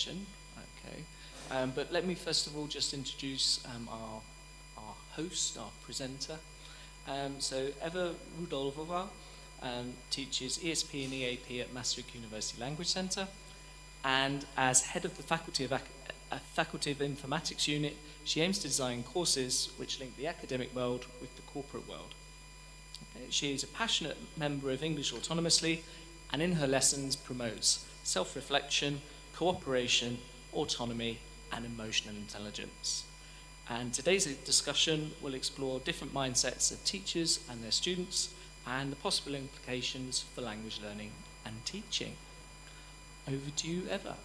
Okay, but let me first of all just introduce our host, our presenter. So Eva Rudolfová teaches ESP and EAP at Masaryk University Language Centre, and as head of the Faculty of Informatics unit, she aims to design courses which link the academic world with the corporate world. Okay. She is a passionate member of English Autonomously, and in her lessons promotes self-reflection, cooperation, autonomy, and emotional intelligence. And today's discussion will explore different mindsets of teachers and their students and the possible implications for language learning and teaching. Over to you, Eva.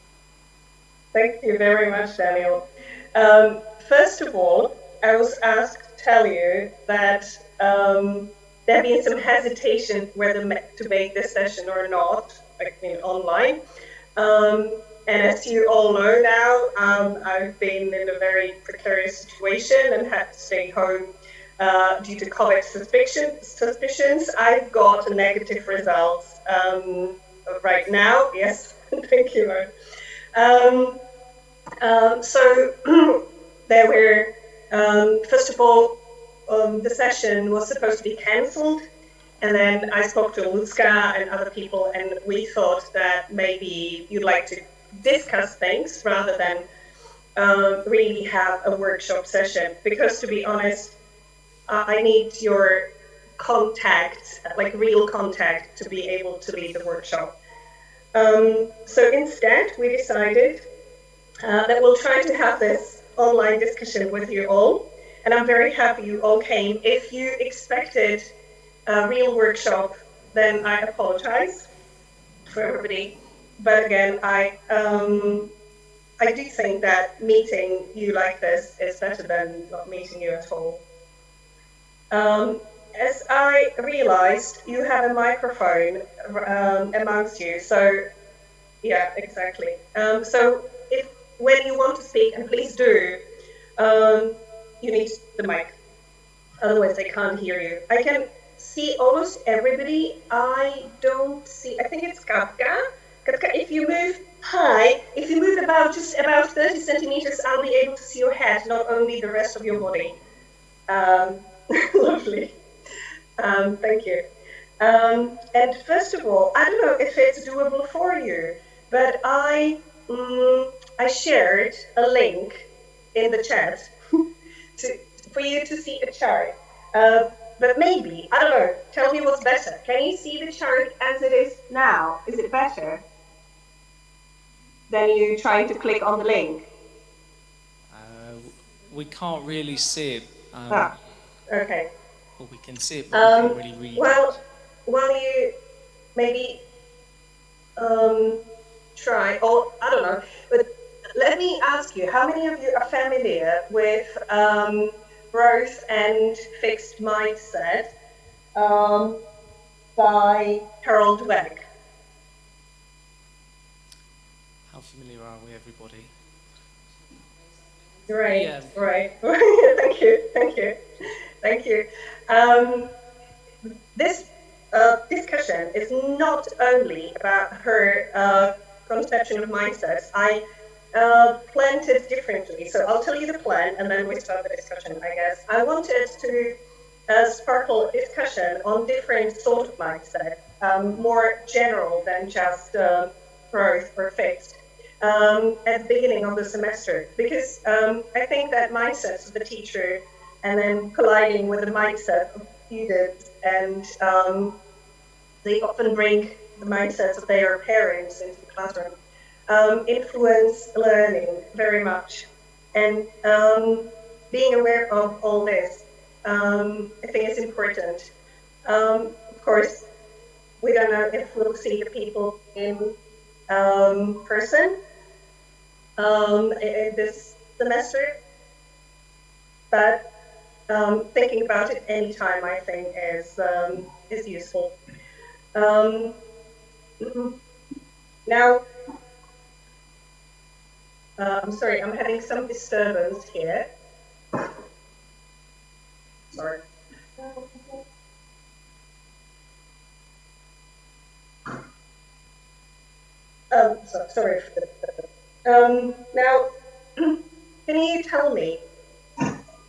Thank you very much, Daniel. First of all, I was asked to tell you that there been some hesitation whether to make this session or not, like online. And as you all know now, I've been in a very precarious situation and had to stay home due to COVID suspicions. I've got a negative result right now. Yes, thank you. So there were, first of all, the session was supposed to be cancelled. And then I spoke to Luzka and other people, and we thought that maybe you'd like to discuss things rather than really have a workshop session. Because to be honest, I need your contact, like real contact, to be able to lead the workshop. So instead, we decided that we'll try to have this online discussion with you all. And I'm very happy you all came. If you expected a real workshop, then I apologize for everybody. But again, I do think that meeting you like this is better than not meeting you at all. As I realized, you have a microphone amongst you. So, yeah, exactly. So when you want to speak, and please do, you need the mic. Otherwise, I can't hear you. I can see almost everybody. I don't see, I think it's Katka. Katka, if you move just about 30 centimeters, I'll be able to see your head, not only the rest of your body. Lovely. Thank you. And first of all, I don't know if it's doable for you, but I shared a link in the chat for you to see a chart. But maybe, I don't know, tell me what's better. Can you see the chart as it is now? Is it better than you trying to click on the link? We can't really see it. Okay. Well, we can see it, but we can't really read it. Well, you maybe try, or I don't know, but let me ask you, how many of you are familiar with Growth and Fixed Mindset by Harold Dweck? How familiar are we, everybody? Right, yeah. Right. Thank you. This discussion is not only about her conception of mindsets. I planned it differently. So I'll tell you the plan, and then we start the discussion, I guess. I wanted to sparkle a discussion on different sort of mindset, more general than just growth or fixed, at the beginning of the semester. Because I think that mindsets of the teacher and then colliding with the mindset of students, and they often bring the mindsets of their parents into the classroom, influence learning very much. And being aware of all this, I think is important. Of course, we don't know if we'll see the people in person this semester, but thinking about it anytime, I think, is useful. Now, I'm sorry, I'm having some disturbance here. Sorry. Sorry for the Now, can you tell me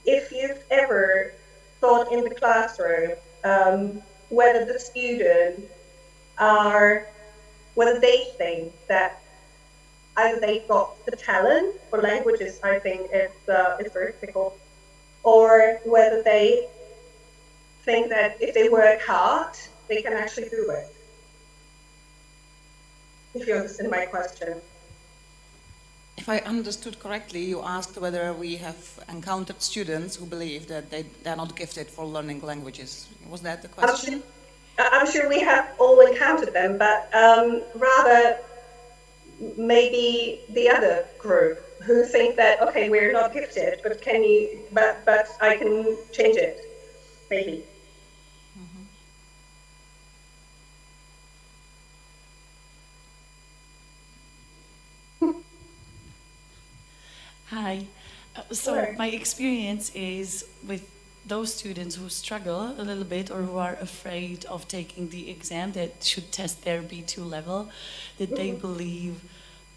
if you've ever thought in the classroom whether the students are, whether they think that either they've got the talent for languages, I think it's very difficult, or whether they think that if they work hard, they can actually do it. If you understand my question. If I understood correctly, you asked whether we have encountered students who believe that they're not gifted for learning languages. Was that the question? I'm sure we have all encountered them, but rather maybe the other group who think that, okay, we're not gifted, but but I can change it, maybe. Hi. So my experience is with those students who struggle a little bit or who are afraid of taking the exam that should test their B2 level, that they believe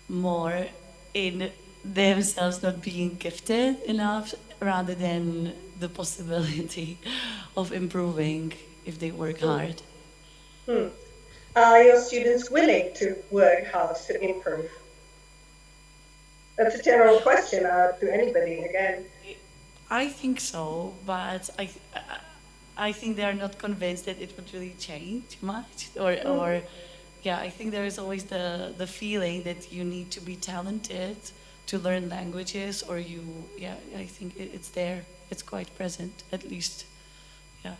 more in themselves not being gifted enough rather than the possibility of improving if they work hard. Are your students willing to work hard to improve? That's a general question to anybody, again. I think so, but I think they are not convinced that it would really change much, or yeah, I think there is always the feeling that you need to be talented to learn languages, or I think it's there, it's quite present, at least, yeah.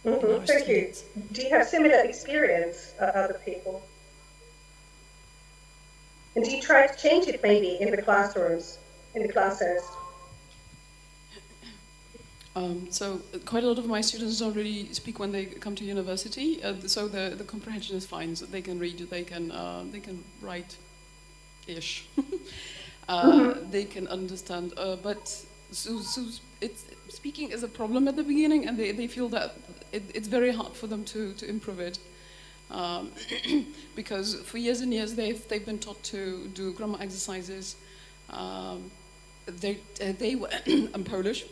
Thank you. Do you have similar experience, other people? And do you try to change it maybe in the classrooms, in the classes? So quite a lot of my students don't really speak when they come to university, so the comprehension is fine. So they can read, they can write-ish, they can understand. But speaking is a problem at the beginning, and they feel that it's very hard for them to improve it. Because for years and years they've been taught to do grammar exercises. They were I'm Polish,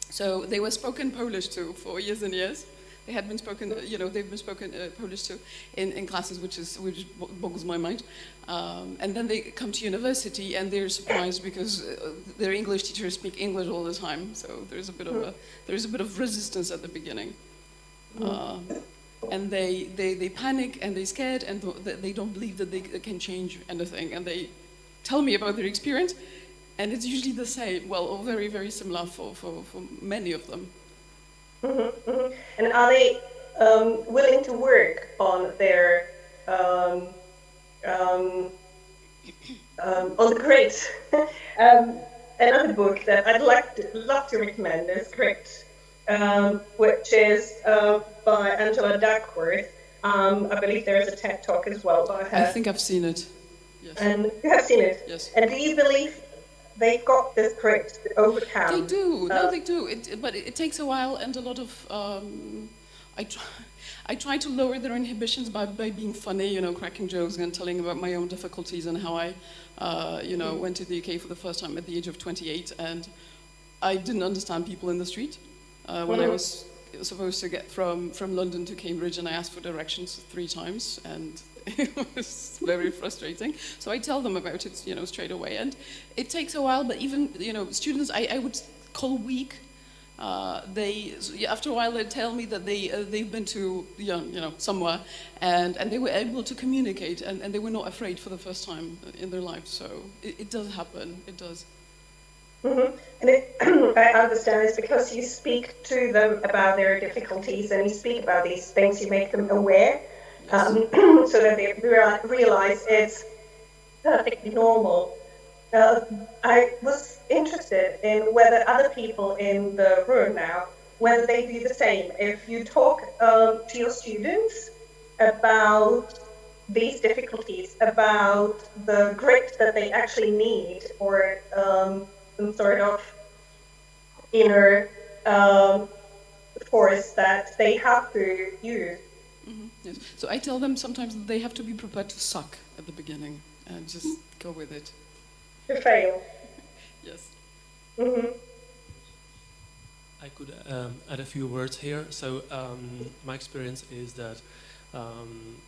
so they were spoken Polish to for years and years. They had been spoken, they've been spoken Polish to in classes, which boggles my mind. And then they come to university and they're surprised because their English teachers speak English all the time. So there's a bit of resistance at the beginning. And they panic and they're scared and they don't believe that they can change anything. And they tell me about their experience, and it's usually the same, well, or very, very similar for many of them. And are they willing to work on their on the grades? Another book that I'd love to recommend is Grit, which is by Angela Duckworth. I believe there is a TED Talk as well by her. I think I've seen it. Yes. And you have seen it? Yes. And do you believe they've got this grit to overcome? They do. No, they do. But it takes a while, and a lot of. I try to lower their inhibitions by being funny, cracking jokes and telling about my own difficulties and how I, went to the UK for the first time at the age of 28, and I didn't understand people in the street when I was supposed to get from London to Cambridge, and I asked for directions 3 times, and it was very frustrating. So I tell them about it, straight away, and it takes a while. But even students I would call weak. After a while they tell me that they've been to somewhere, and they were able to communicate, and they were not afraid for the first time in their life. So it does happen. It does. And I understand it's because you speak to them about their difficulties and you speak about these things, you make them aware, so that they realize it's perfectly normal. I was interested in whether other people in the room now, whether they do the same. If you talk to your students about these difficulties, about the grit that they actually need, or some sort of inner force that they have to use. Yes. So I tell them sometimes that they have to be prepared to suck at the beginning. and just go with it. To fail. Yes. Mm-hmm. I could add a few words here. So my experience is that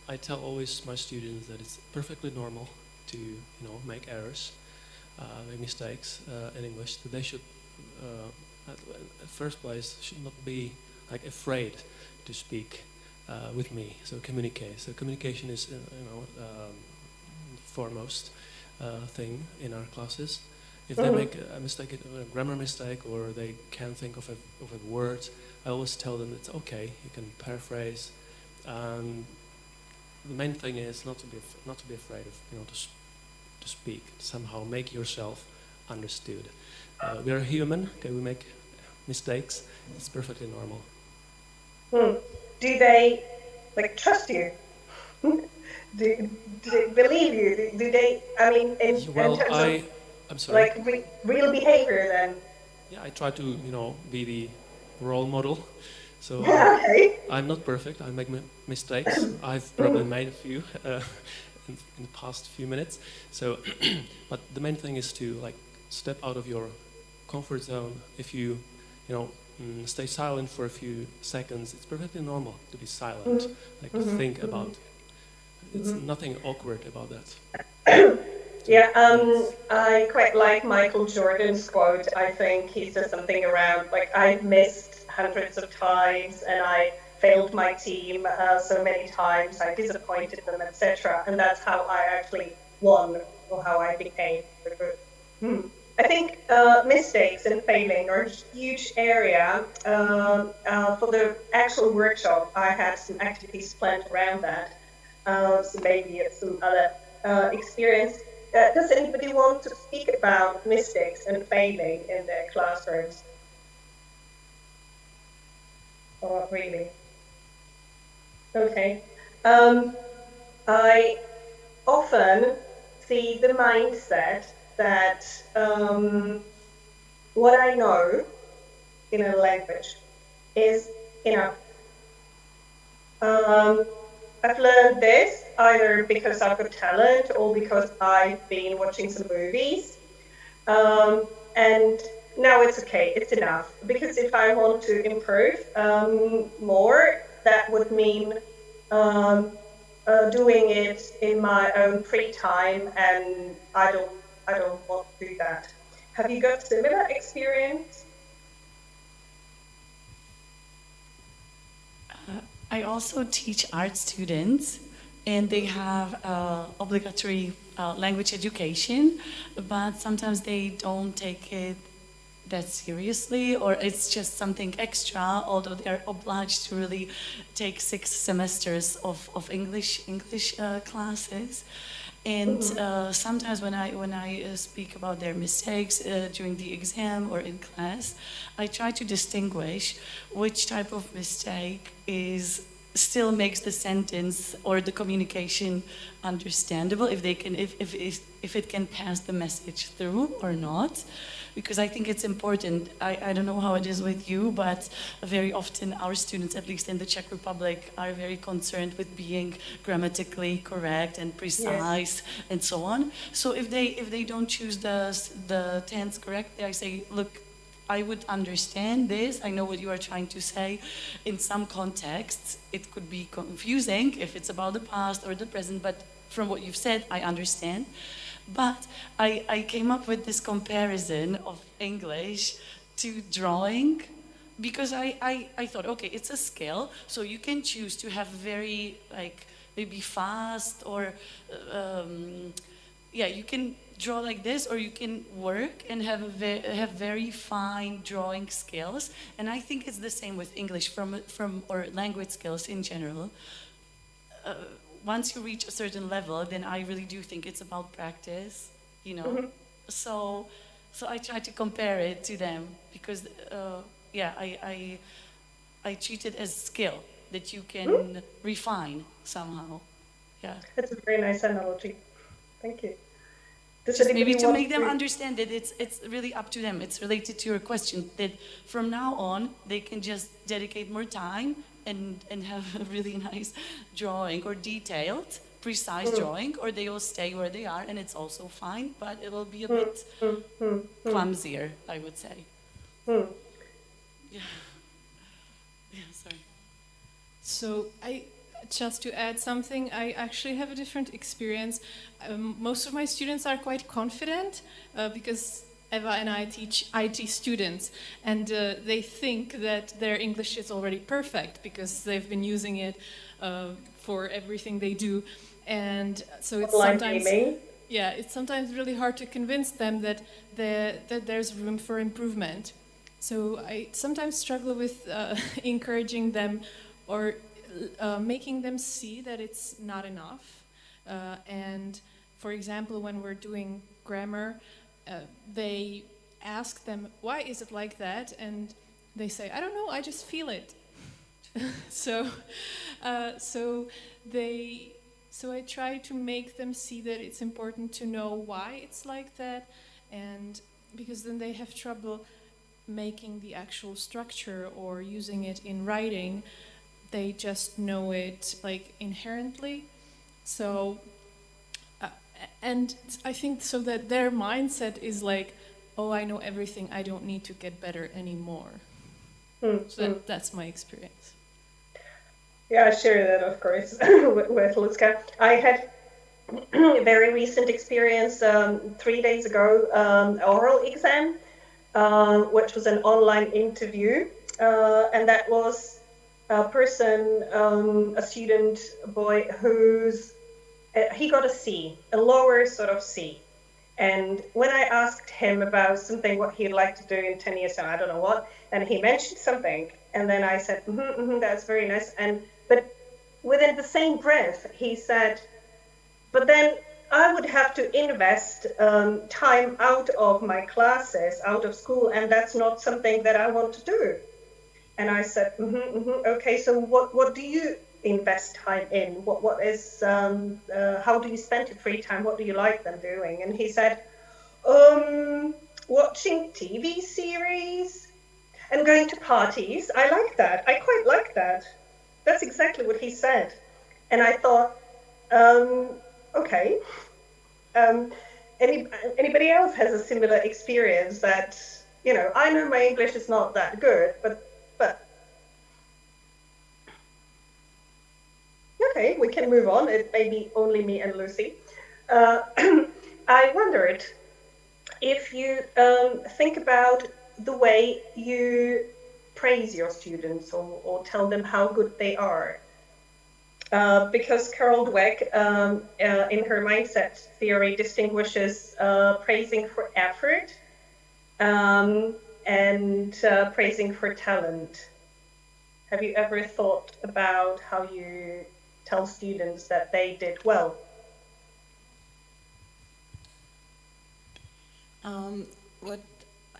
I tell always my students that it's perfectly normal to make errors, make mistakes in English. That they should, at first place, should not be like afraid to speak with me. So communicate. So communication is foremost thing in our classes. If they make a mistake, a grammar mistake, or they can't think of a word, I always tell them it's okay. You can paraphrase. The main thing is not to be afraid of to speak. Somehow make yourself understood. We are human. Okay, we make mistakes. It's perfectly normal. Do they trust you? do they believe you? Do they? I mean, in terms of I'm sorry. Real behavior, then. Yeah, I try to be the role model. So Okay. I'm not perfect. I make mistakes. I've probably made a few in the past few minutes. So, but the main thing is to step out of your comfort zone. If you stay silent for a few seconds, it's perfectly normal to be silent. To think about. It's nothing awkward about that. Yeah, I quite like Michael Jordan's quote. I think he says something around I've missed hundreds of times and I failed my team so many times, I disappointed them, etc. And that's how I actually won, or how I became good. I think mistakes and failing are a huge area. For the actual workshop, I had some activities planned around that. So maybe some other experience. Does anybody want to speak about mistakes and failing in their classrooms? Or not really? Okay. I often see the mindset that what I know in a language is enough. I've learned this either because I've got talent or because I've been watching some movies. And now it's okay, it's enough. Because if I want to improve more, that would mean doing it in my own free time, and I don't want to do that. Have you got similar experience? I also teach art students, and they have obligatory language education, but sometimes they don't take it that seriously, or it's just something extra, although they're obliged to really take 6 semesters of English classes. And sometimes when I speak about their mistakes during the exam or in class, I try to distinguish which type of mistake still makes the sentence or the communication understandable, if it can pass the message through or not. Because I think it's important. I don't know how it is with you, but very often our students, at least in the Czech Republic, are very concerned with being grammatically correct and precise, and so on. So if they don't choose the tense correctly, I say, look, I would understand this. I know what you are trying to say. In some contexts, it could be confusing if it's about the past or the present, but from what you've said, I understand. But I came up with this comparison of English to drawing, because I thought, okay, it's a skill, so you can choose to have very, maybe fast, or you can draw like this, or you can work and have very fine drawing skills. And I think it's the same with English or language skills in general. Once you reach a certain level, then I really do think it's about practice, So I try to compare it to them, because I treat it as skill that you can refine somehow. Yeah. That's a very nice analogy. Thank you. Just maybe to make them understand that it's really up to them. It's related to your question, that from now on they can just dedicate more time and have a really nice drawing, or detailed, precise drawing, or they will stay where they are, and it's also fine, but it will be a bit clumsier, I would say. Yeah. Yeah, sorry. So just to add something, I actually have a different experience. Most of my students are quite confident because Eva and I teach IT students, and they think that their English is already perfect because they've been using it for everything they do. And so it's sometimes, yeah, it's sometimes really hard to convince them that there's room for improvement. So I sometimes struggle with encouraging them or making them see that it's not enough. And for example, when we're doing grammar, they ask them, why is it like that? And they say, I don't know, I just feel it. So I try to make them see that it's important to know why it's like that, and because then they have trouble making the actual structure or using it in writing. They just know it like inherently. So and I think so that their mindset is like, oh, I know everything, I don't need to get better anymore. So that's my experience. Yeah, I share that, of course, with Lucka. I had a very recent experience 3 days ago, oral exam, which was an online interview, and that was a person, a student, a boy, he got a C, a lower sort of C. And when I asked him about something, what he'd like to do in 10 years time, I don't know what, and he mentioned something, and then I said, that's very nice. But within the same breath, he said, but then I would have to invest time out of my classes, out of school, and that's not something that I want to do. And I said, okay, so what do you invest time in? What is, how do you spend your free time? What do you like them doing? And he said, watching TV series and going to parties. I like that. I quite like that. That's exactly what he said. And I thought, okay. Anybody else has a similar experience that, you know, I know my English is not that good, but okay, we can move on. It may be only me and Lucy. I wondered if you think about the way you praise your students or tell them how good they are. Because Carol Dweck, in her mindset theory, distinguishes praising for effort and praising for talent. Have you ever thought about how you tell students that they did well?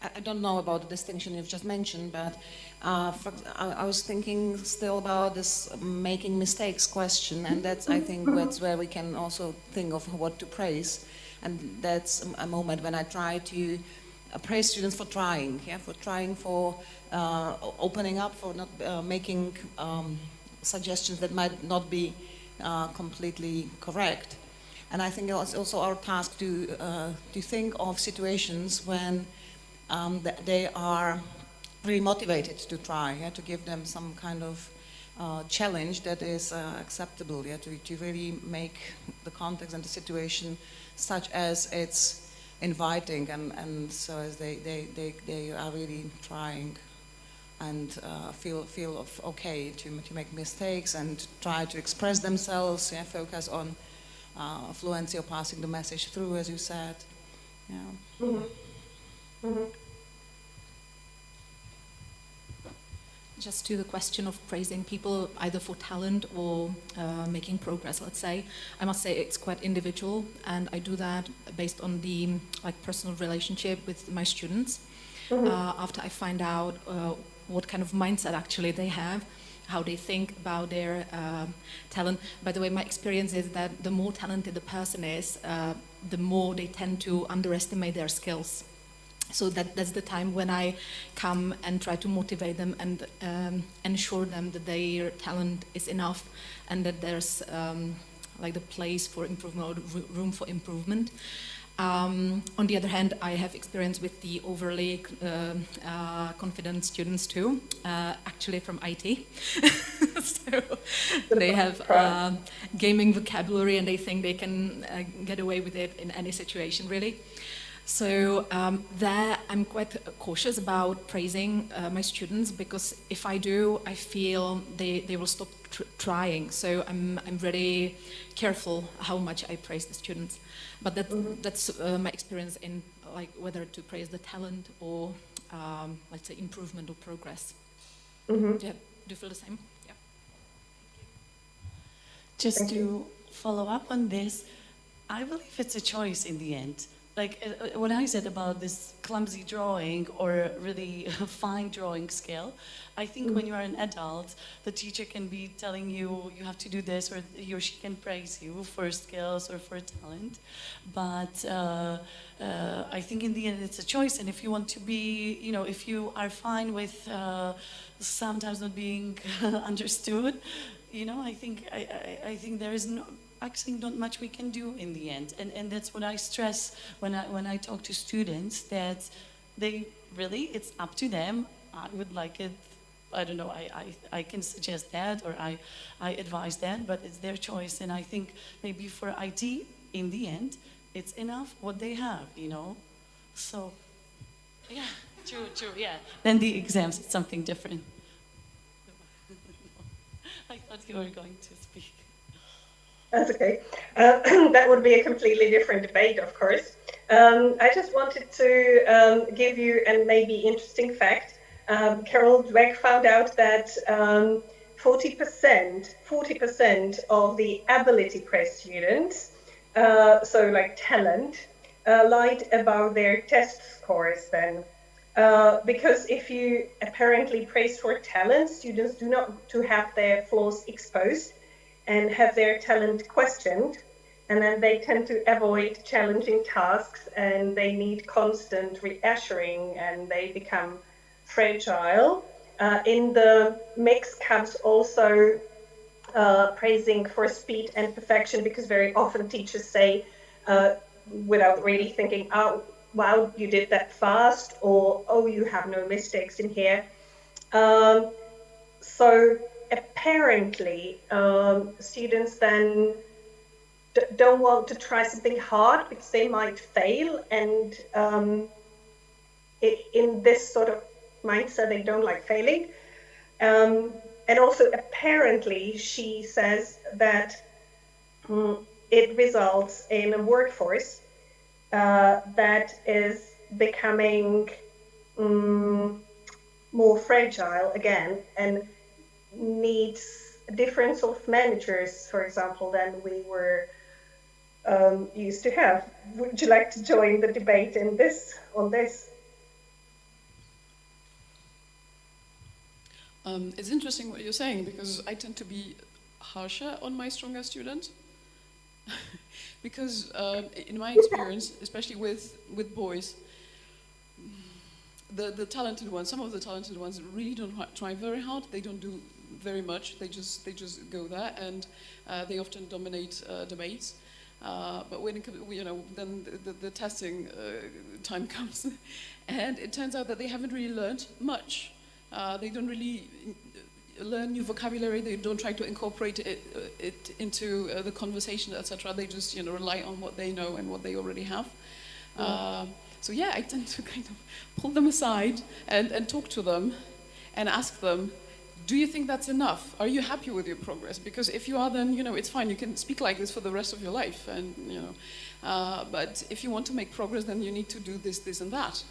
I don't know about the distinction you've just mentioned, but I was thinking still about this making mistakes question, and that's, I think, that's where we can also think of what to praise. And that's a moment when I try to praise students for trying, for opening up, for not making suggestions that might not be completely correct. And I think it's also our task to think of situations when they are really motivated to try, to give them some kind of challenge that is acceptable, to really make the context and the situation such as it's inviting, and so as they are really trying and feel okay to make mistakes and try to express themselves, focus on fluency or passing the message through, as you said. Yeah. Mm-hmm. Mm-hmm. Just to the question of praising people either for talent or making progress, let's say, I must say it's quite individual, and I do that based on the personal relationship with my students. Mm-hmm. After I find out what kind of mindset actually they have, how they think about their talent. By the way, my experience is that the more talented the person is, the more they tend to underestimate their skills. So that's the time when I come and try to motivate them and ensure them that their talent is enough and that there's like the place for improvement or room for improvement. On the other hand, I have experience with the overly confident students too, actually from IT. So they have gaming vocabulary and they think they can get away with it in any situation, really. So there I'm quite cautious about praising my students, because if I do, I feel they will stop trying. So I'm really careful how much I praise the students. But that's my experience in like whether to praise the talent or let's say improvement or progress. Mm-hmm. Do you feel the same? Yeah. Just to follow up on this, I believe it's a choice in the end. Like what I said about this clumsy drawing or really fine drawing skill, I think when you are an adult, the teacher can be telling you you have to do this, or he or she can praise you for skills or for talent. But I think in the end it's a choice, and if you want to be, you know, if you are fine with sometimes not being understood, you know, I think there is actually not much we can do in the end, and that's what I stress when I talk to students, that they really, it's up to them. I would like it, I don't know, I can suggest that, or I advise that, but it's their choice. And I think maybe for IT in the end it's enough what they have, you know. So yeah, true, yeah. Then the exams, it's something different. I thought you were going to speak. That's okay. That would be a completely different debate, of course. I just wanted to give you a maybe interesting fact. Carol Dweck found out that 40% of the ability praise students, so like talent, lied about their test scores then. Because if you apparently praise for talent, students do not to have their flaws exposed and have their talent questioned, and then they tend to avoid challenging tasks, and they need constant reassuring, and they become fragile. In the mix comes also praising for speed and perfection, because very often teachers say, without really thinking, oh, wow, you did that fast, or oh, you have no mistakes in here. So apparently, students then don't want to try something hard because they might fail, and in this sort of mindset, they don't like failing. And also, apparently, she says that it results in a workforce that is becoming more fragile again, and needs a different sort of managers, for example, than we were used to have. Would you like to join the debate on this? It's interesting what you're saying, because I tend to be harsher on my stronger student. Because in my experience, especially with boys, the talented ones, some of the talented ones really don't try very hard. They don't do very much. They just go there, and they often dominate debates. But when it comes, you know, then the testing time comes, and it turns out that they haven't really learned much. They don't really learn new vocabulary. They don't try to incorporate it into the conversation, etc. They just, you know, rely on what they know and what they already have. So yeah, I tend to kind of pull them aside and talk to them and ask them, do you think that's enough? Are you happy with your progress? Because if you are, then, you know, it's fine. You can speak like this for the rest of your life, and, you know. But if you want to make progress, then you need to do this, this, and that.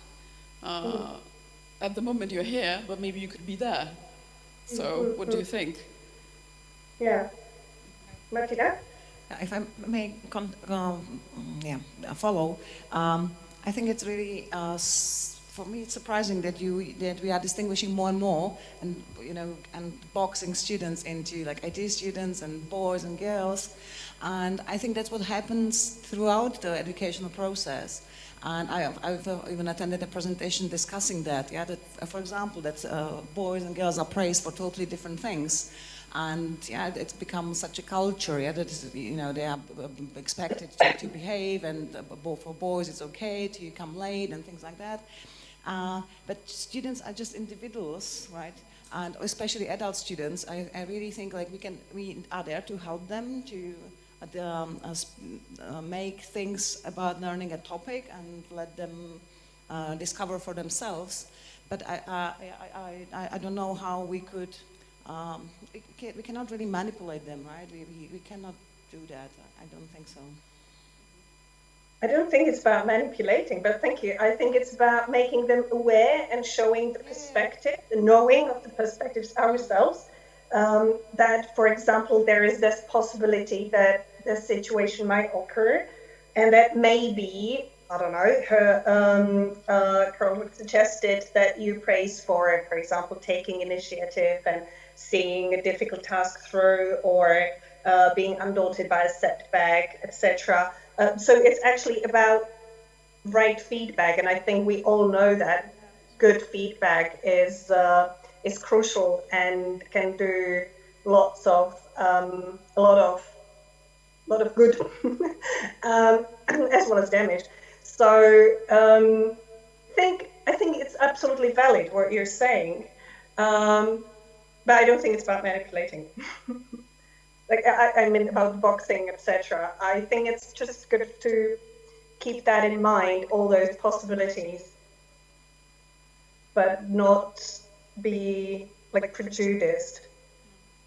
At the moment you're here, but maybe you could be there. So what do you think? Yeah. Martina? If I may follow, I think it's really, for me, it's surprising that we are distinguishing more and more, and and boxing students into like IT students and boys and girls, and I think that's what happens throughout the educational process. And I've even attended a presentation discussing that. Yeah, that for example, that boys and girls are praised for totally different things. And yeah, it's become such a culture, yeah, that is, you know, they are expected to behave, and both for boys it's okay to come late and things like that. But students are just individuals, right? And especially adult students, I really think like we are there to help them to make things about learning a topic and let them discover for themselves. But I don't know how we could, we cannot really manipulate them, right? We cannot do that. I don't think so. I don't think it's about manipulating, but thank you. I think it's about making them aware and showing the perspective, the knowing of the perspectives ourselves. That, for example, there is this possibility that this situation might occur, and that maybe, I don't know, Carl suggested that you praise for example, taking initiative and seeing a difficult task through, or being undaunted by a setback, etc. So it's actually about right feedback, and I think we all know that good feedback is crucial and can do a lot of good as well as damage. So I think it's absolutely valid what you're saying, but I don't think it's about manipulating. Like I mean about boxing, etc. I think it's just good to keep that in mind, all those possibilities, but not be like prejudiced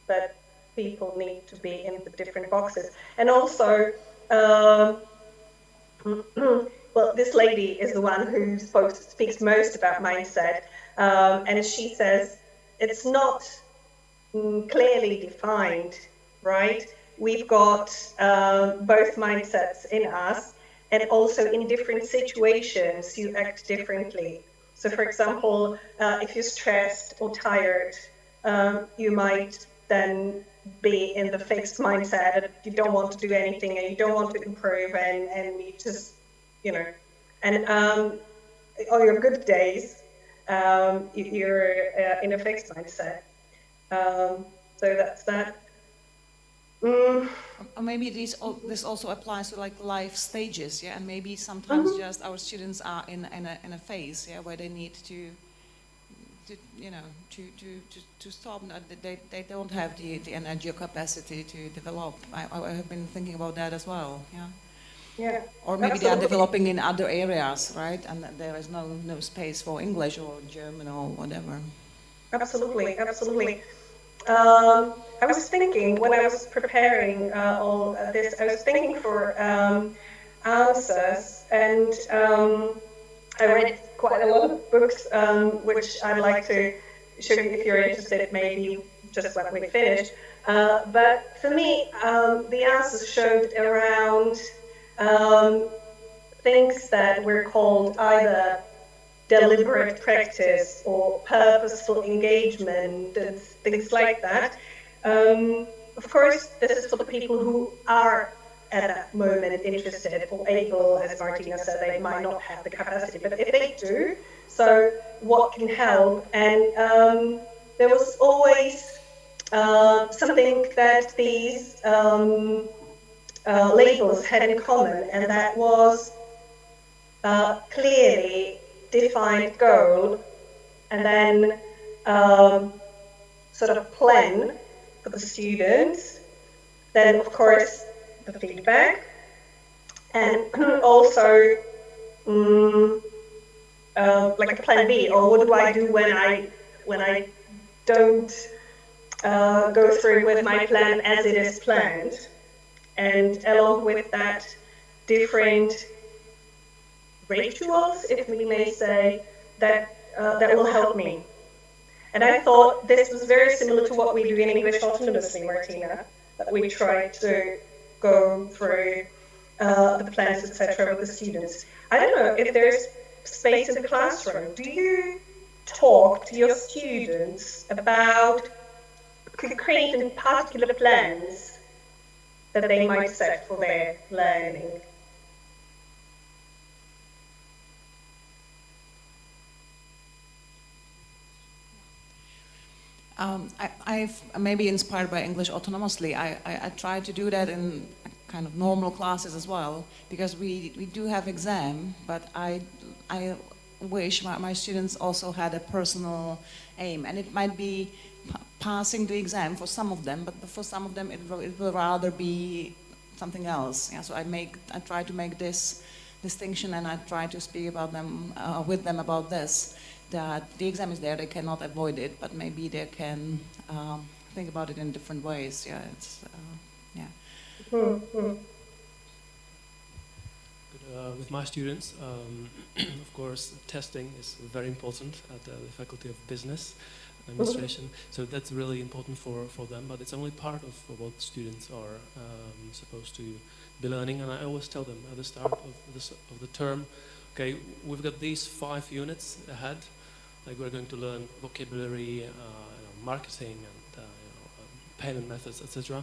that people need to be in the different boxes. And also, well, this lady is the one who speaks most about mindset, and she says it's not clearly defined, right? We've got both mindsets in us, and also in different situations you act differently. So for example, if you're stressed or tired, you might then be in the fixed mindset that you don't want to do anything and you don't want to improve, and you just, you know, and on your good days, you're in a fixed mindset. So that's that. Or maybe this also applies to like life stages, yeah, and maybe sometimes just our students are in a phase, yeah, where they need to you know, to stop. They don't have the energy or capacity to develop. I have been thinking about that as well, yeah. Yeah. Or maybe Absolutely. they are developing in other areas, right? And there is no space for English or German or whatever. Absolutely, absolutely. I was thinking when I was preparing all this, I was thinking for answers, and I read quite a lot of books, which I'd like to show you if you're interested, maybe just when we finish. But for me, the answers showed around things that were called either deliberate practice or purposeful engagement and things like that. Of course, this is for the people who are at that moment interested or able, as Martina said, they might not have the capacity, but if they do, so what can help? And there was always something that these labels had in common, and that was clearly defined goal, and then sort of plan for the students, then of course the feedback, and also like a plan B, or what do I do when I don't go through with my plan as it is planned, and along with that, different rituals, if we may say, that will help me. And I thought this was very similar to what we do in English autonomously, Martina, that we try to go through the plans, etc., with the students. I don't know if there's space in the classroom. Do you talk to your students about creating particular plans that they might set for their learning? I've maybe inspired by English autonomously. I try to do that in kind of normal classes as well, because we do have exam, but I wish my students also had a personal aim, and it might be passing the exam for some of them, but for some of them it will rather be something else. Yeah, so I try to make this distinction, and I try to speak about them with them about this. That the exam is there, they cannot avoid it, but maybe they can think about it in different ways. Yeah, it's yeah. With my students, of course, testing is very important at the Faculty of Business Administration. So that's really important for them, but it's only part of what students are supposed to be learning. And I always tell them at the start of the term, okay, we've got these 5 units ahead. Like we're going to learn vocabulary, marketing, and payment methods, etc.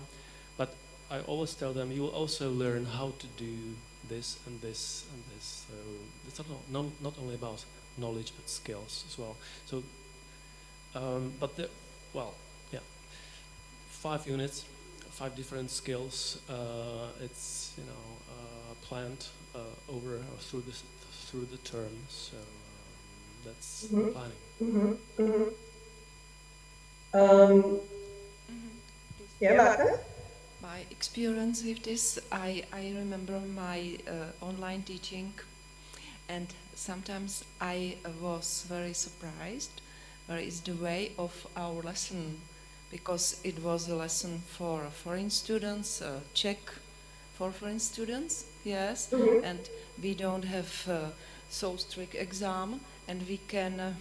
But I always tell them you will also learn how to do this and this and this. So it's not only about knowledge but skills as well. So, well, yeah, 5 units, 5 different skills. It's planned over or through the term. So. That's the planning. Yeah, Martha? My experience with this, I remember my online teaching, and sometimes I was very surprised where is the way of our lesson, because it was a lesson for foreign students, Czech for foreign students, yes, and we don't have so strict exam, and we can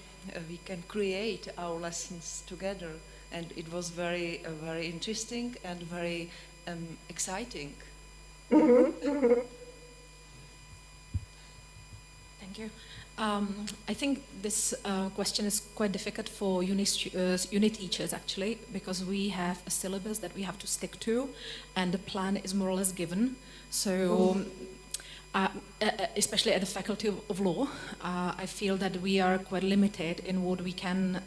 create our lessons together, and it was very interesting and very exciting. Thank you. I think this question is quite difficult for uni teachers actually, because we have a syllabus that we have to stick to, and the plan is more or less given. So. Especially at the Faculty of Law, I feel that we are quite limited in what we can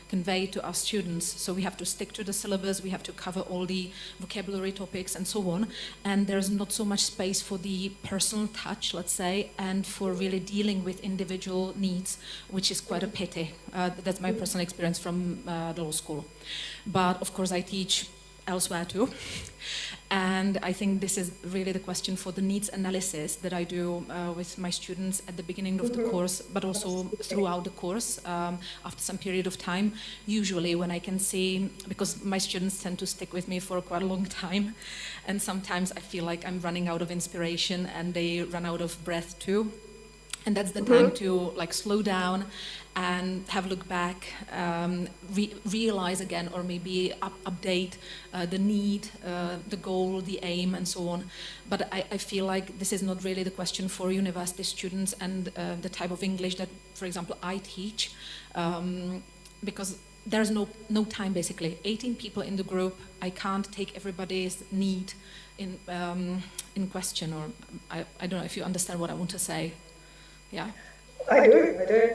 convey to our students. So we have to stick to the syllabus, we have to cover all the vocabulary topics and so on. And there's not so much space for the personal touch, let's say, and for really dealing with individual needs, which is quite a pity. That's my personal experience from the law school. But of course I teach elsewhere too. And I think this is really the question for the needs analysis that I do with my students at the beginning of the course, but also throughout the course after some period of time. Usually when I can see, because my students tend to stick with me for quite a long time, and sometimes I feel like I'm running out of inspiration and they run out of breath too. And that's the time to like slow down and have a look back, realize again, or maybe update the need, the goal, the aim, and so on. But I feel like this is not really the question for university students and the type of English that, for example, I teach, because there's no time basically. 18 people in the group, I can't take everybody's need in question, or I don't know if you understand what I want to say. Yeah. I do.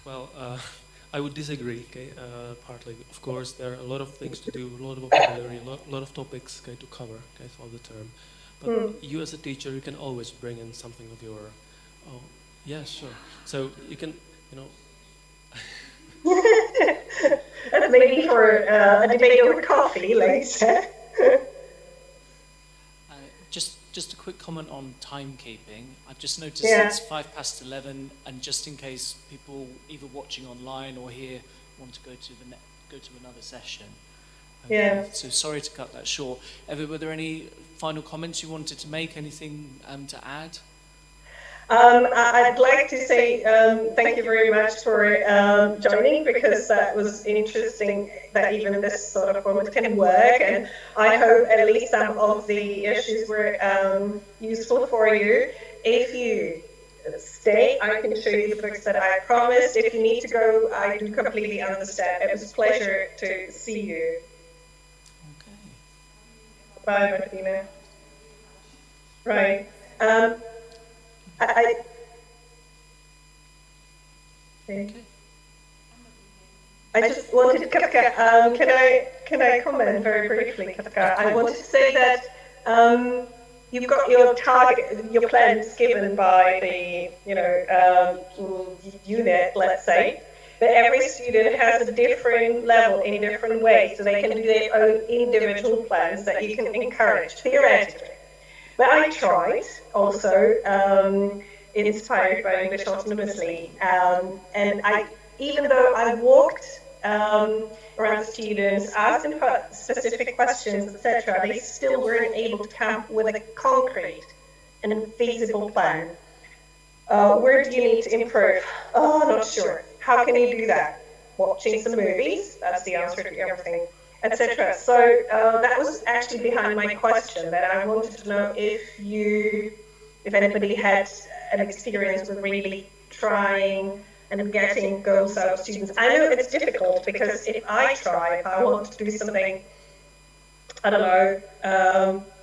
Well, I would disagree, okay, partly. Of course, there are a lot of things to do, a lot of vocabulary, a lot of topics, okay, to cover, okay, throughout the term. But you as a teacher, you can always bring in something of your, oh, yeah, sure. So you can, That's maybe for a debate over coffee later. Just a quick comment on timekeeping. I've just noticed it's 11:05, and just in case people either watching online or here want to go to another session. So sorry to cut that short. Eva, were there any final comments you wanted to make? Anything to add? I'd like to say thank you very much for joining, because that was interesting that even this sort of format can work, and I hope at least some of the issues were useful for you. If you stay, I can show you the books that I promised. If you need to go, I do completely understand. It was a pleasure to see you. Okay. Bye, Martina. Right. I just wanted, Katka, can I comment very briefly, Katka? I wanted to say that you've got your target, your plans given by the, unit, let's say, but every student has a different level in different ways, so they can do their own individual plans that you can encourage, theoretically. But I tried, also, inspired by English autonomously, and even though I walked around the students, asked them specific questions, etc., they still weren't able to come up with a concrete and feasible plan. Where do you need to improve? Oh, not sure. How can you do that? Watching some movies, that's the answer to everything, etc. So that was actually behind my question, that I wanted to know if anybody had an experience with really trying and getting goals out of students. I know it's difficult, because if I want to do something, I don't know,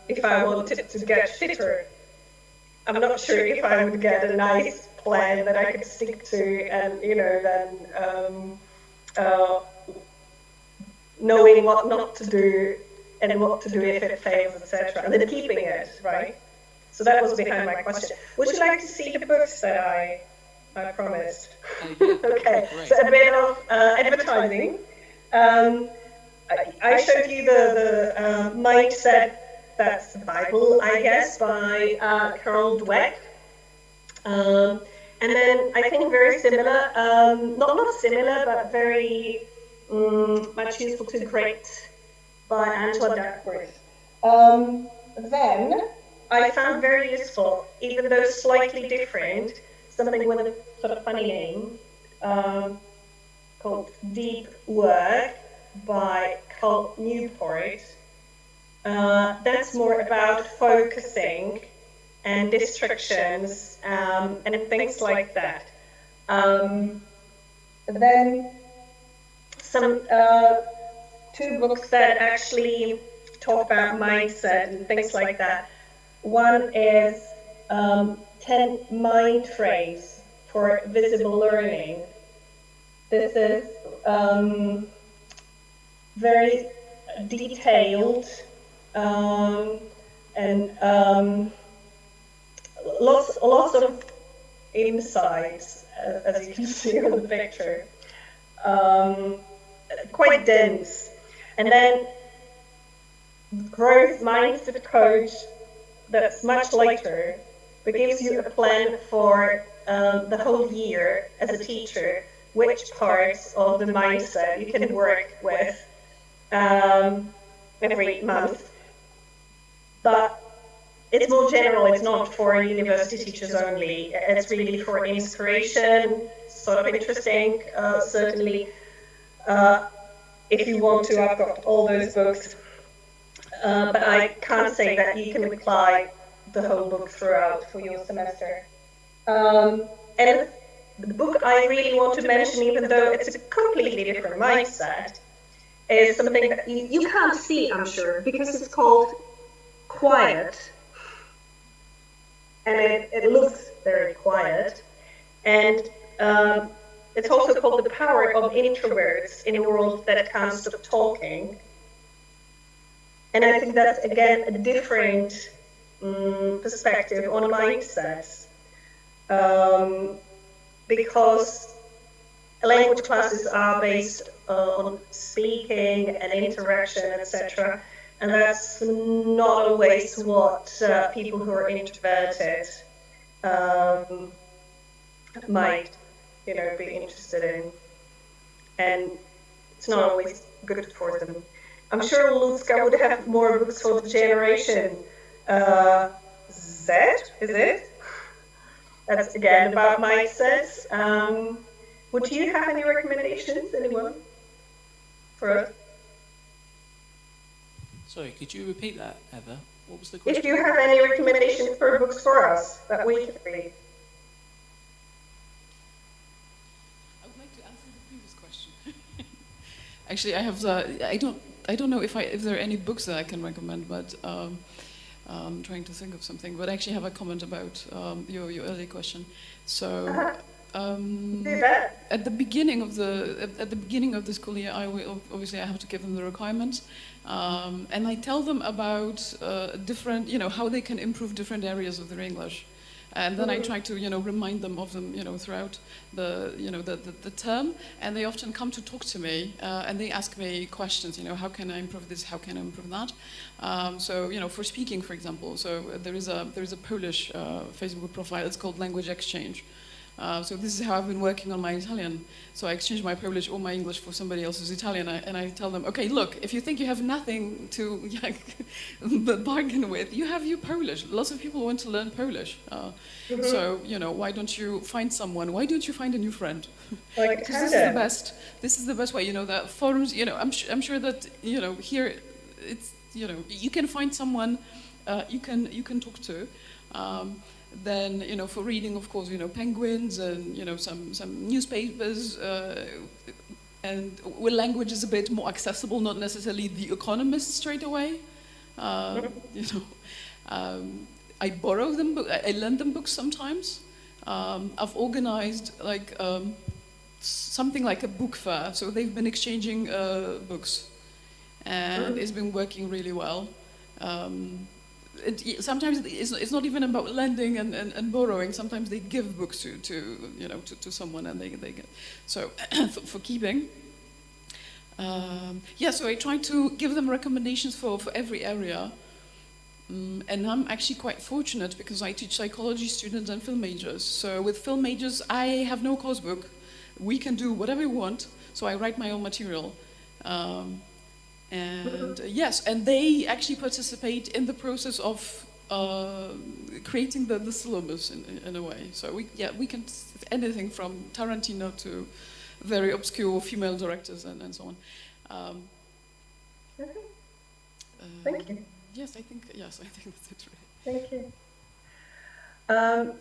if I wanted to get fitter, I'm not sure if I would get a nice plan that I could stick to, and then knowing what not to do and what to do if it fails, etc., and then keeping it, right? So that was behind my question. Would you like to see the books that I promised? Yeah, Okay, great. so a bit of advertising. I showed you the mindset, that's the Bible, I guess, by Carol Dweck. And then I think very similar, not similar, but very much useful to Great by Angela Duckworth. Then I found very useful, even though slightly different, something with a sort of funny name, called Deep Work by Cal Newport. That's more about focusing and distractions and things like that. Then some two books that actually talk about mindset and things like that. One is 10 Mind Frames for Visible Learning. This is very detailed and lots of insights, as you can see on the picture. Quite dense. And then Growth Mindset Coach, that's much lighter, but gives you a plan for the whole year as a teacher, which parts of the mindset you can work with every month. But it's more general, it's not for university teachers only. It's really for inspiration, sort of interesting, certainly. If you want to, I've got all those books. But I can't say that you can apply the whole book throughout for your semester. And the book I really want to mention, even though it's a completely different mindset, is something that you can't see, I'm sure, because it's called Quiet. And it looks very quiet. And it's also called The Power of Introverts in a World That Can't Stop Talking. And I think that's, again, a different perspective on mindsets. Because language classes are based on speaking and interaction, etc. And that's not always what people who are introverted might, be interested in. And it's not always good for them. I'm sure Lucka would have more books for the generation Z, is it? That's again about mindsets. Would you have any recommendations, anyone, for us? Sorry, could you repeat that, Eva? What was the question? If you have any recommendations for books for us that we could read. I would like to answer the previous question. Actually, I have I don't know if there are any books that I can recommend, but I'm trying to think of something. But I actually have a comment about your earlier question. So Do that. at the beginning of the school year, obviously I have to give them the requirements, and I tell them about different, how they can improve different areas of their English, and then I try to, remind them of them, throughout the term, and they often come to talk to me, and they ask me questions, how can I improve this, how can I improve that? So, for speaking, for example, so there is a Polish Facebook profile. It's called Language Exchange. So this is how I've been working on my Italian. So I exchange my Polish or my English for somebody else's Italian, and I tell them, okay, look, if you think you have nothing to bargain with, you have your Polish. Lots of people want to learn Polish. So, why don't you find someone? Why don't you find a new friend? Like This is the best. This is the best way. The forums. I'm sure that here, it's you can find someone you can talk to. Then, for reading, of course, Penguins and, some newspapers, and where language is a bit more accessible, not necessarily The Economist straight away. I borrow them, I lend them books sometimes. I've organized something like a book fair, so they've been exchanging books, and it's been working really well. Sometimes it's not even about lending and borrowing. Sometimes they give books to someone, and they get so for keeping. So I try to give them recommendations for every area, and I'm actually quite fortunate because I teach psychology students and film majors. So with film majors, I have no course book. We can do whatever we want. So I write my own material. And yes, and they actually participate in the process of creating the syllabus in a way. So we can anything from Tarantino to very obscure female directors and so on. Thank you. Yes, I think that's it. Really. Thank you.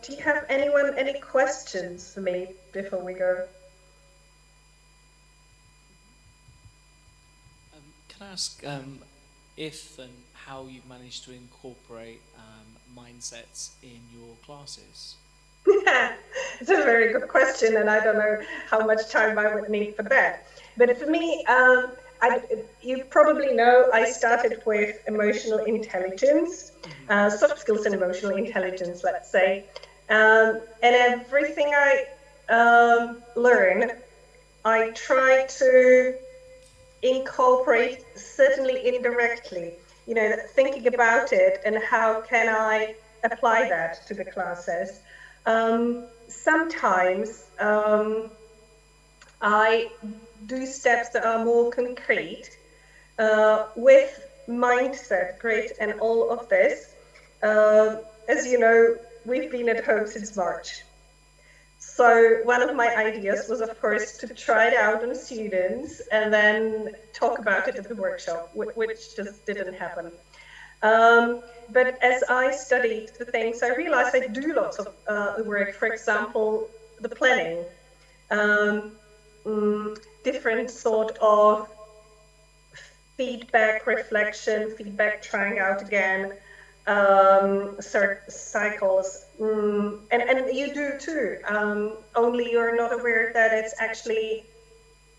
Do you have any questions for me before we go? Can I ask if and how you've managed to incorporate mindsets in your classes? It's a very good question, and I don't know how much time I would need for that. But for me, you probably know I started with emotional intelligence, soft skills and emotional intelligence, let's say. And everything I learn, I try to incorporate, certainly indirectly, thinking about it and how can I apply that to the classes. Sometimes I do steps that are more concrete with mindset, grit, and all of this. As you know, we've been at home since March. So one of my ideas was, of course, to try it out on students and then talk about it at the workshop, which just didn't happen. But as I studied the things, I realized I do lots of work. For example, the planning, different sort of feedback, reflection, feedback, trying out again, cycles, and you do too, only you're not aware that it's actually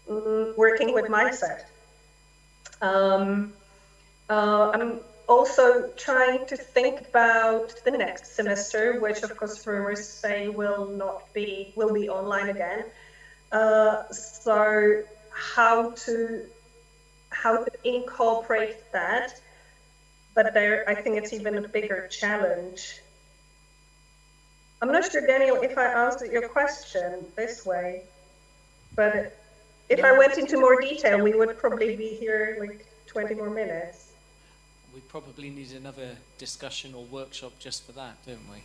working with mindset. I'm also trying to think about the next semester, which of course rumors say will be online again. So how to incorporate that. But there, I think it's even a bigger challenge. I'm not sure, Daniel, if I answered your question this way, but if I went into more detail, we would probably be here like 20 more minutes. We probably need another discussion or workshop just for that, don't we?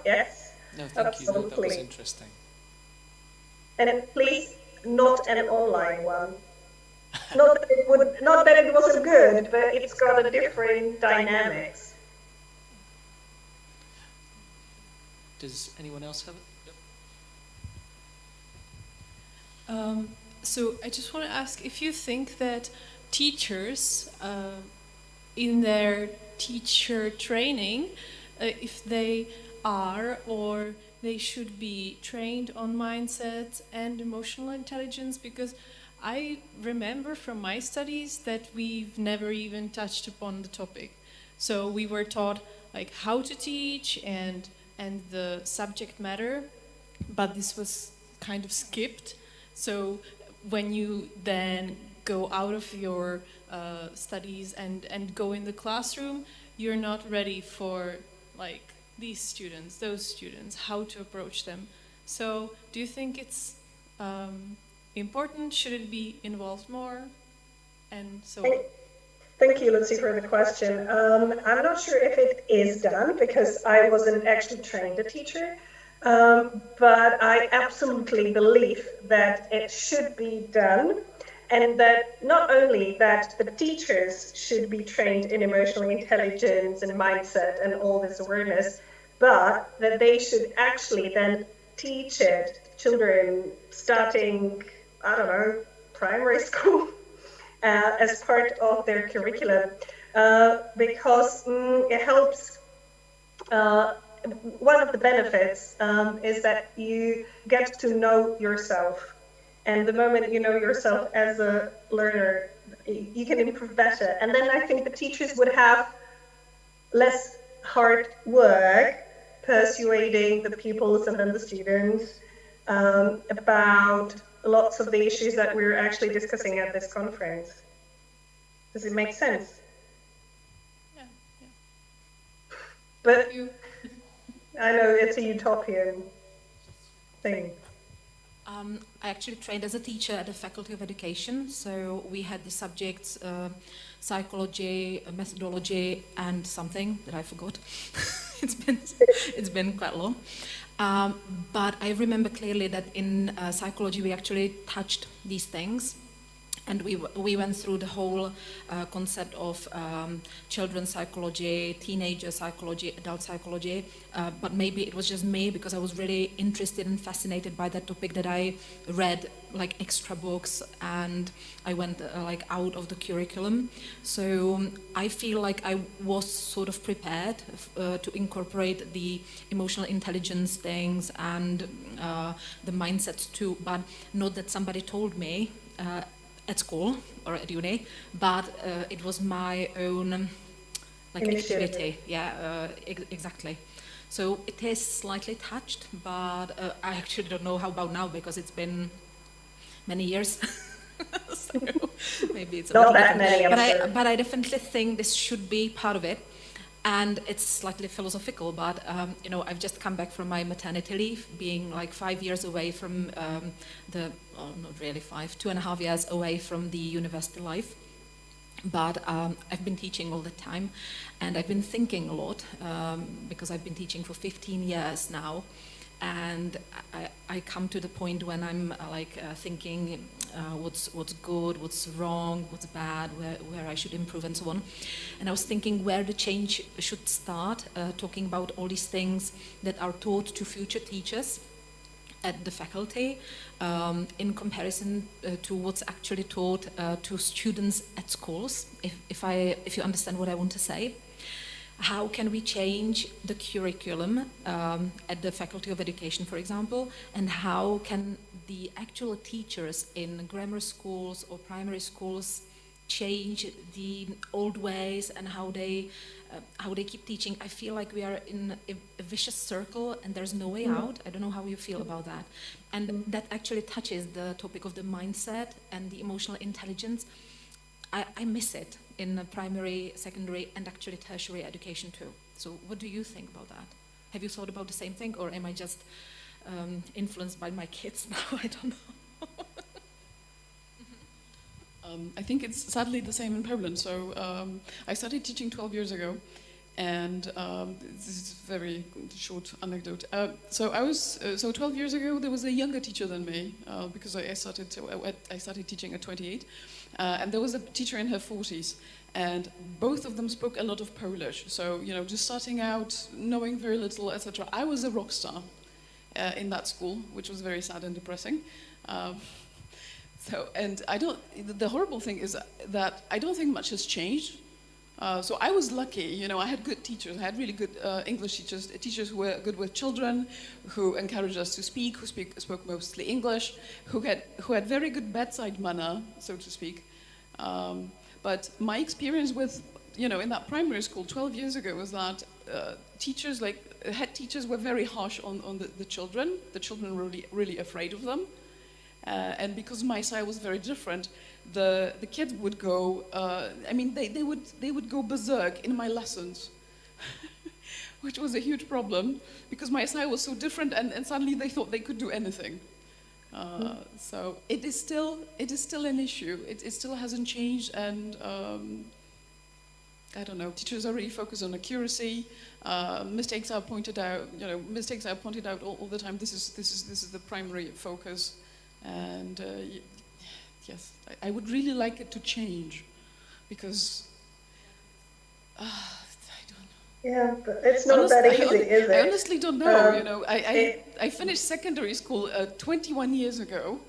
Yes. No, thank absolutely. you. That was interesting. And please, not an online one. Not that it wasn't good, but it's got a different dynamics. Does anyone else have it? Yep. So I just want to ask if you think that teachers in their teacher training, if they are or they should be trained on mindset and emotional intelligence? Because I remember from my studies that we've never even touched upon the topic. So we were taught like how to teach and the subject matter, but this was kind of skipped. So when you then go out of your studies and go in the classroom, you're not ready for like these students, those students, how to approach them. So do you think it's important? Should it be involved more? And so Thank you, Lucy, for the question. I'm not sure if it is done because I wasn't actually trained a teacher, but I absolutely believe that it should be done, and that not only that the teachers should be trained in emotional intelligence and mindset and all this awareness, but that they should actually then teach it to children starting, I don't know, primary school. As part of their curriculum, because it helps. One of the benefits is that you get to know yourself, and the moment you know yourself as a learner, you can improve better. And then I think the teachers would have less hard work persuading the pupils and then the students about lots of the issues that we're actually discussing at this conference. Does it make sense? yeah. But I know it's a utopian thing. I actually trained as a teacher at the Faculty of Education, so we had the subjects psychology, methodology, and something that I forgot. It's been quite long. But I remember clearly that in psychology we actually touched these things, and we went through the whole concept of children's psychology, teenager psychology, adult psychology, but maybe it was just me because I was really interested and fascinated by that topic that I read like extra books and I went like out of the curriculum. So I feel like I was sort of prepared to incorporate the emotional intelligence things and the mindsets too, but not that somebody told me at school or at uni, but it was my own like activity. Yeah, exactly. So it is slightly touched, but I actually don't know how about now because it's been many years. So maybe it's not that many. But I definitely think this should be part of it. And it's slightly philosophical, but you know, I've just come back from my maternity leave, being like 5 years away from not really 5, 2.5 years away from the university life. But I've been teaching all the time, and I've been thinking a lot because I've been teaching for 15 years now, and I come to the point when I'm thinking what's good, what's wrong, what's bad, where I should improve and so on. And I was thinking where the change should start, talking about all these things that are taught to future teachers at the faculty in comparison to what's actually taught to students at schools, if you understand what I want to say. How can we change the curriculum at the Faculty of Education, for example, and how can the actual teachers in grammar schools or primary schools change the old ways and how they keep teaching? I feel like we are in a vicious circle and there's no way out. I don't know how you feel about that. And that actually touches the topic of the mindset and the emotional intelligence. I miss it in primary, secondary, and actually tertiary education too. So what do you think about that? Have you thought about the same thing, or am I just influenced by my kids now? I don't know. I think it's sadly the same in Poland. So I started teaching 12 years ago, and this is a very short anecdote. So 12 years ago there was a younger teacher than me because I started teaching at 28, and there was a teacher in her 40s, and both of them spoke a lot of Polish. So just starting out, knowing very little, etc. I was a rock star in that school, which was very sad and depressing. The horrible thing is that I don't think much has changed So I was lucky, you know, I had good teachers. I had really good English teachers, teachers who were good with children, who encouraged us to speak, who spoke mostly English, who had very good bedside manner, so to speak. But my experience with, you know, in that primary school 12 years ago was that teachers, like head teachers, were very harsh on the children. The children were really afraid of them. And because my style was very different, the kids would go, I mean, they would go berserk in my lessons, which was a huge problem because my style was so different, and suddenly they thought they could do anything. So it is still an issue. It still hasn't changed, and I don't know. Teachers are really focused on accuracy. Mistakes are pointed out. You know, mistakes are pointed out all the time. This is the primary focus, and yes, I would really like it to change, because I don't know. Yeah, but it's not that easy, is it? I honestly don't know. You know, I finished secondary school 21 years ago,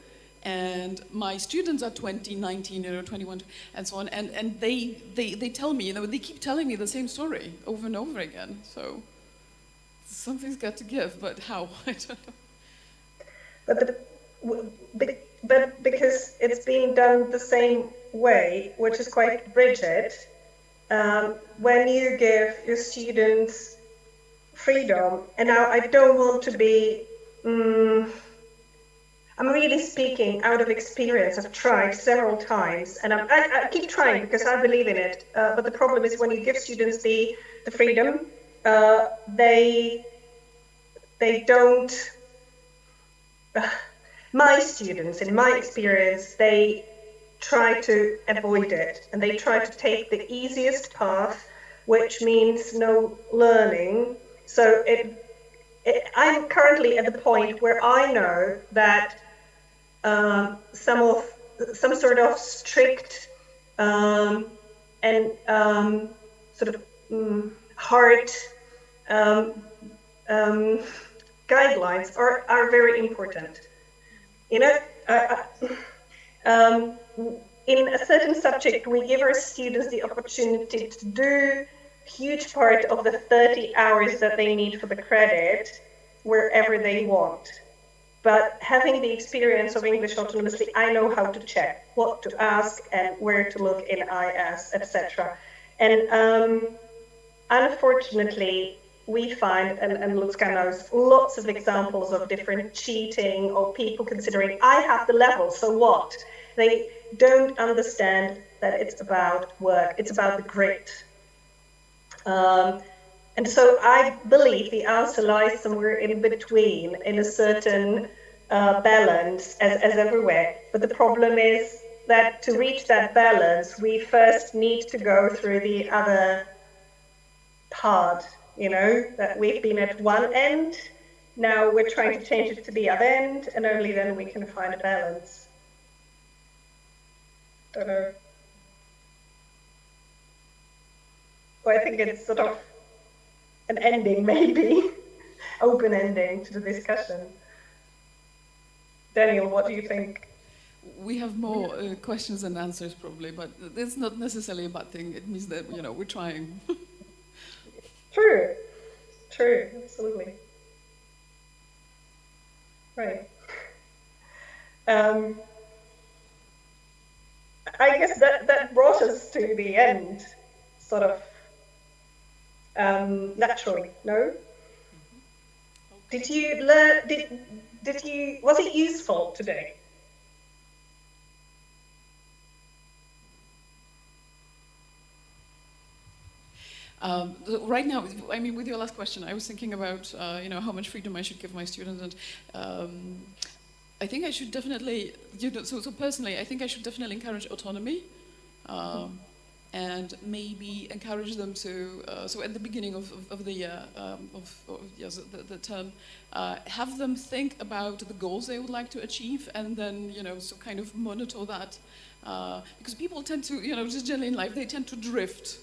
and my students are 20, 19, you know, 21, and so on. And they tell me, you know, they keep telling me the same story over and over again. So something's got to give, but how? I don't know. But because it's being done the same way, which is quite rigid, when you give your students freedom, and now I don't want to be, I'm really speaking out of experience. I've tried several times, and I keep trying because I believe in it. But the problem is when you give students the freedom, they don't. My students, in my experience, they try to avoid it, and they try to take the easiest path, which means no learning. So I'm currently at the point where I know that some sort of strict and sort of hard guidelines are very important. You know, in a certain subject, we give our students the opportunity to do a huge part of the 30 hours that they need for the credit wherever they want. But having the experience of English autonomously, I know how to check, what to ask, and where to look in IS, etc. And unfortunately, we find, and Lucka knows, lots of examples of different cheating or people considering, I have the level, so what? They don't understand that it's about work, it's about the grit. And so I believe the answer lies somewhere in between, in a certain balance, as everywhere. But the problem is that to reach that balance, we first need to go through the other part. You know, that we've been at one end, now we're trying to change it to the other end, and only then we can find a balance. Don't know. Well, I think it's sort of an ending, maybe, open ending to the discussion. Daniel, what do you think? We have more questions than answers, probably, but it's not necessarily a bad thing. It means that, you know, we're trying. True, absolutely. Right. I guess that brought us to the end, sort of naturally, no? Did you learn, was it useful today? Right now, I mean, with your last question, I was thinking about, you know, how much freedom I should give my students, and I think I should definitely, you know, so personally, I think I should definitely encourage autonomy, and maybe encourage them to, so at the beginning of the year, the term, have them think about the goals they would like to achieve, and then, you know, so kind of monitor that, because people tend to, you know, just generally in life, they tend to drift,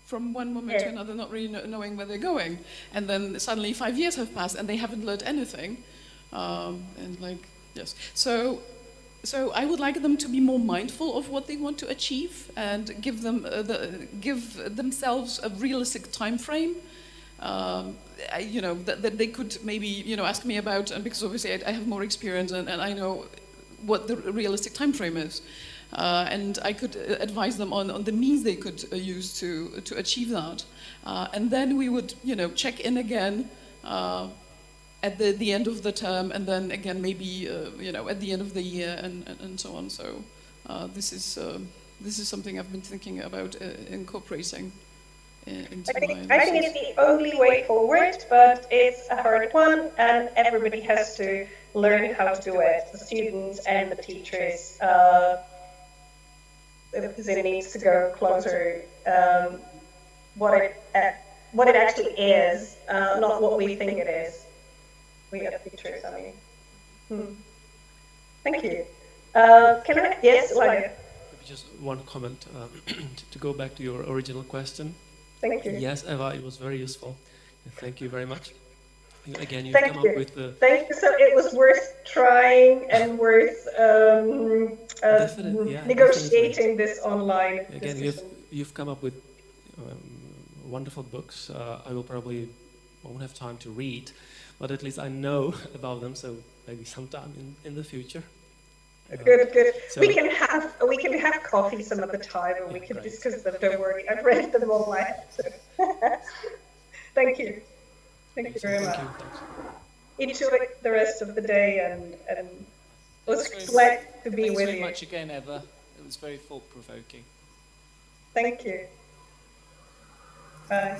from one moment to another, not really knowing where they're going. And then suddenly 5 years have passed and they haven't learned anything. And like, yes. So So I would like them to be more mindful of what they want to achieve and give themselves a realistic time frame. That they could maybe ask me about, and because obviously I have more experience and I know what the realistic time frame is, and I could advise them on the means they could use to achieve that, and then we would check in again at the end of the term, and then again maybe at the end of the year and so on. So this is something I've been thinking about incorporating into I think my it's the only way forward, but it's a hard one, and everybody has to learn how to do it, the students and the teachers, because it needs to go closer what it actually is, not what we think it is. We are teachers, I mean. Thank you. Can I? Yes, Lager. Just one comment to go back to your original question. Thank you. Yes, Eva, it was very useful. Thank you very much. Again, you've Thank come you. up with the... Thank you. So it was worth trying and worth negotiating this online. Again, you've come up with wonderful books. I won't have time to read, but at least I know about them. So maybe sometime in the future. Good. So we can have coffee some other time, and we can discuss them. Don't worry, I've read them online. So. Thank you. Thank you very much. Enjoy the rest of the day, and it was glad to be with you. Thanks very much again, Eva. It was very thought-provoking. Thank you. Bye.